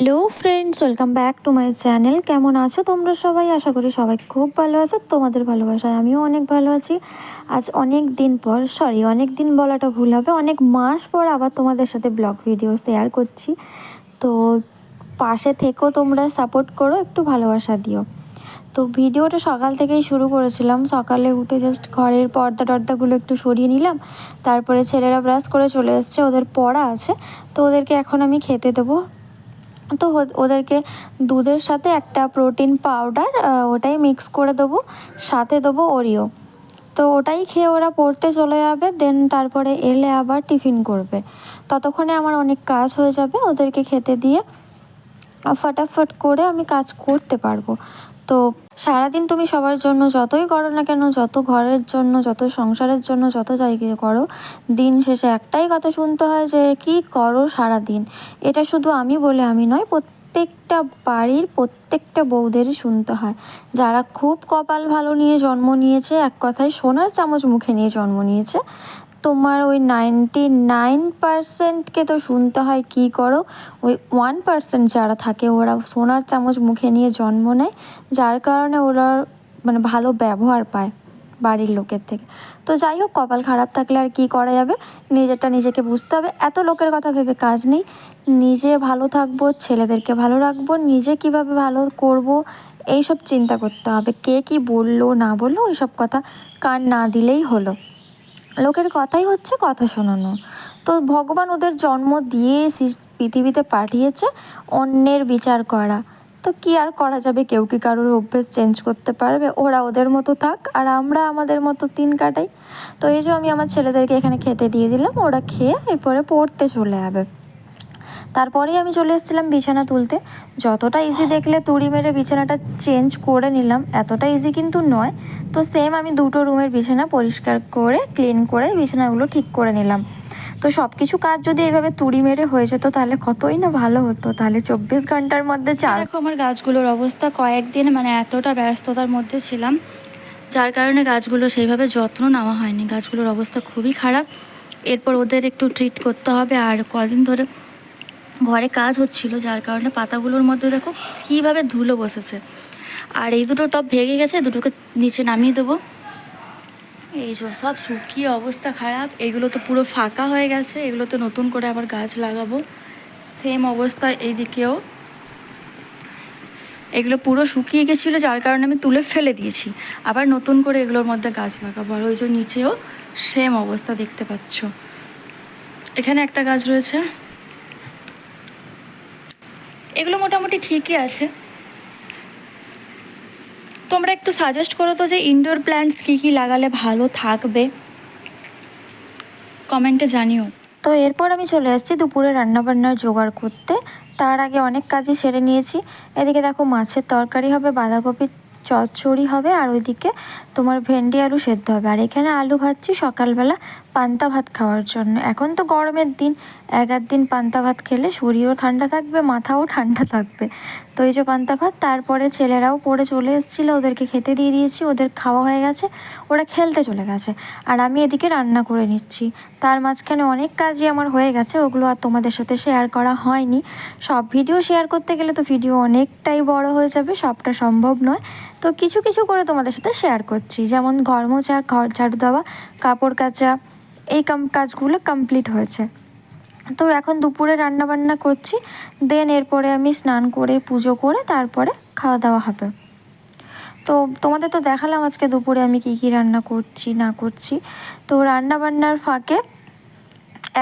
Hello friends, welcome back to my channel. কেমন আছো তোমরা সবাই? আশা করি সবাই খুব ভালো আছো। তোমাদের ভালোবাসায় আমিও অনেক ভালো আছি। আজ অনেক দিন পর, অনেক দিন বলাটা ভুল হবে, অনেক মাস পর আবার তোমাদের সাথে ব্লগ ভিডিও শেয়ার করছি। তো পাশে থেকেও তোমরা সাপোর্ট করো, একটু ভালোবাসা দিও। তো ভিডিওটা সকাল থেকেই শুরু করেছিলাম। সকালে উঠে জাস্ট ঘরের পর্দাগুলো একটু সরিয়ে নিলাম। তারপরে ছেলেরা ব্রাশ করে চলে এসছে, ওদের পড়া আছে, তো ওদেরকে এখন আমি খেতে দেবো। তো ওদেরকে দুধের সাথে একটা প্রোটিন পাউডার ওটাই মিক্স করে দেবো, সাথে দেবো ওরিও। তো ওটাই খেয়ে ওরা পড়তে চলে যাবে, দেন তারপরে এলে আবার টিফিন করবে। ততক্ষণে আমার অনেক কাজ হয়ে যাবে, ওদেরকে খেতে দিয়ে ফটাফট করে আমি কাজ করতে পারবো। তো সারাদিন তুমি সবার জন্য যতই করো না কেন, যত ঘরের জন্য, যত সংসারের জন্য, যত জায়গায় করো, দিন শেষে একটাই কথা শুনতে হয় যে কী করো সারাদিন। এটা শুধু আমি বলে আমি নয়, প্রত্যেকটা বাড়ির প্রত্যেকটা বউদেরই শুনতে হয়। যারা খুব কপাল ভালো নিয়ে জন্ম নিয়েছে, এক কথায় সোনার চামচ মুখে নিয়ে জন্ম নিয়েছে, তোমার ওই 99% তো শুনতে হয় কী করো। ওই 1% যারা থাকে, ওরা সোনার চামচ মুখে নিয়ে জন্ম নেয়, যার কারণে ওরা মানে ভালো ব্যবহার পায় বাড়ির লোকের থেকে। তো যাই হোক, কপাল খারাপ থাকলে আর কী করা যাবে, নিজেরটা নিজেকে বুঝতে হবে। এত লোকের কথা ভেবে কাজ নেই। নিজে ভালো থাকবো, ছেলেদেরকে ভালো রাখবো, নিজে কিভাবে ভালো করব, এইসব চিন্তা করতে হবে। কে কী বললো না বললো ওইসব কথা কান না দিলেই হলো। লোকের কথাই হচ্ছে কথা শোনানো। তো ভগবান ওদের জন্ম দিয়ে পৃথিবীতে পাঠিয়েছে অন্যের বিচার করা। তো কি আর করা যাবে? কেউ কি কারোর অভ্যেস চেঞ্জ করতে পারবে? ওরা ওদের মতো থাক, আর আমরা আমাদের মতো দিন কাটাই। তো এই যে আমি আমার ছেলেদেরকে এখানে খেতে দিয়ে দিলাম, ওরা খেয়ে এরপরে পড়তে চলে যাবে। তারপরেই আমি চলে এসেছিলাম বিছানা তুলতে। যতটা ইজি দেখলে তুড়ি মেরে বিছানাটা চেঞ্জ করে নিলাম, এতটা ইজি কিন্তু নয়। তো সেম আমি দুটো রুমের বিছানা পরিষ্কার করে ক্লিন করে বিছানাগুলো ঠিক করে নিলাম। তো সব কিছু কাজ যদি এইভাবে তুড়ি মেরে হয়ে যেত তাহলে কতই না ভালো হতো। তাহলে 24 ঘন্টার মধ্যে দেখো আমার গাছগুলোর অবস্থা, কয়েকদিন এতটা ব্যস্ততার মধ্যে ছিলাম, যার কারণে গাছগুলো সেইভাবে যত্ন নেওয়া হয়নি। গাছগুলোর অবস্থা খুবই খারাপ। এরপর ওদের একটু ট্রিট করতে হবে। আর কদিন ধরে ঘরে কাজ হচ্ছিল, যার কারণে পাতাগুলোর মধ্যে দেখো কীভাবে ধুলো বসেছে। আর এই দুটো টব ভেঙে গেছে, দুটোকে নিচে নামিয়ে দেবো। এই যে সব শুকিয়ে অবস্থা খারাপ। এগুলো তো পুরো ফাঁকা হয়ে গেছে, এগুলো তো নতুন করে আবার গাছ লাগাবো। সেম অবস্থা এইদিকেও, এগুলো পুরো শুকিয়ে গেছিলো, যার কারণে আমি তুলে ফেলে দিয়েছি। আবার নতুন করে এগুলোর মধ্যে গাছ লাগাবো। আর ওই যে নিচেও সেম অবস্থা দেখতে পাচ্ছ। এখানে একটা গাছ রয়েছে, এগুলো মোটামুটি ঠিকই আছে। তোমরা একটু সাজেস্ট করো তো যে ইনডোর প্ল্যান্টস কী কী লাগালে ভালো থাকবে, কমেন্টে জানিও। তো এরপর আমি চলে আসছি দুপুরে রান্নাবান্নার জোগাড় করতে। তার আগে অনেক কাজই সেরে নিয়েছি। এদিকে দেখো মাছের তরকারি হবে, বাঁধাকপির চচ্চড়ি হবে, আর ওইদিকে তোমার ভেন্ডি আলু সেদ্ধ হবে। আর এখানে আলু ভাজছি সকালবেলা পান্তা ভাত খাওয়ার জন্য। এখন তো গরমের দিন, এক দিন পান্তা ভাত খেলে শরীরও ঠান্ডা থাকবে, মাথাও ঠান্ডা থাকবে। তো এই যে পান্তা ভাত। তারপরে ছেলেরাও পড়ে চলে এসেছিলো, ওদেরকে খেতে দিয়ে দিয়েছি, ওদের খাওয়া হয়ে গেছে, ওরা খেলতে চলে গেছে। আর আমি এদিকে রান্না করে নিচ্ছি। তার মাঝখানে অনেক কাজই আমার হয়ে গেছে, ওগুলো আর তোমাদের সাথে শেয়ার করা হয়নি। সব ভিডিও শেয়ার করতে গেলে তো ভিডিও অনেকটাই বড় হয়ে যাবে, সবটা সম্ভব নয়। তো কিছু কিছু করে তোমাদের সাথে শেয়ার করছি, যেমন ঘর মোছা, ঘর ঝাড়ু দেওয়া, কাপড় কাচা, এই কাজগুলো কমপ্লিট হয়েছে। তো এখন দুপুরে রান্নাবান্না করছি, দেন এরপরে আমি স্নান করে পুজো করে তারপরে খাওয়া দাওয়া হবে। তো তোমাদের তো দেখালাম আজকে দুপুরে আমি কী কী রান্না করছি না করছি। তো রান্নাবান্নার ফাঁকে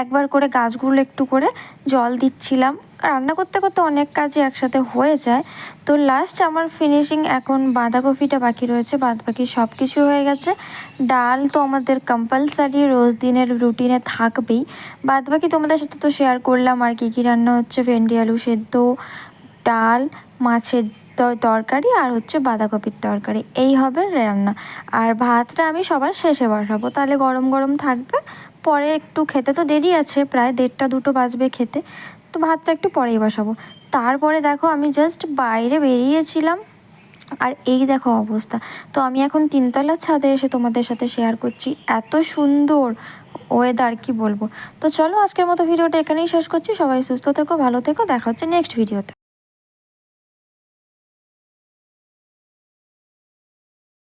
একবার করে গাছগুলো একটু করে জল দিচ্ছিলাম। রান্না করতে করতে অনেক কাজই একসাথে হয়ে যায়। তো লাস্ট আমার ফিনিশিং এখন বাঁধাকপিটা বাকি রয়েছে, বাদ বাকি সব কিছু হয়ে গেছে। ডাল তো আমাদের কম্পালসারি রোজ দিনের রুটিনে থাকবেই। বাদ বাকি তোমাদের সাথে তো শেয়ার করলাম আর কী কী রান্না হচ্ছে, ভেন্ডি আলু সেদ্ধ, ডাল, মাছের তরকারি, আর হচ্ছে বাঁধাকপির তরকারি, এই হবে রান্না। আর ভাতটা আমি সবার শেষে বসাবো, তাহলে গরম গরম থাকবে। পরে একটু খেতে তো দেরি আছে, প্রায় 1:30-2টো বাজবে খেতে, তো ভাতটা একটু পরেই বসাবো। তারপরে দেখো আমি জাস্ট বাইরে বেরিয়েছিলাম, আর এই দেখো অবস্থা। তো আমি এখন 3তলার ছাদে এসে তোমাদের সাথে শেয়ার করছি, এত সুন্দর ওয়েদার কি বলবো। তো চলো আজকের মতো ভিডিওটা এখানেই শেষ করছি। সবাই সুস্থ থেকো, ভালো থেকো, দেখা হচ্ছে নেক্সট ভিডিওতে।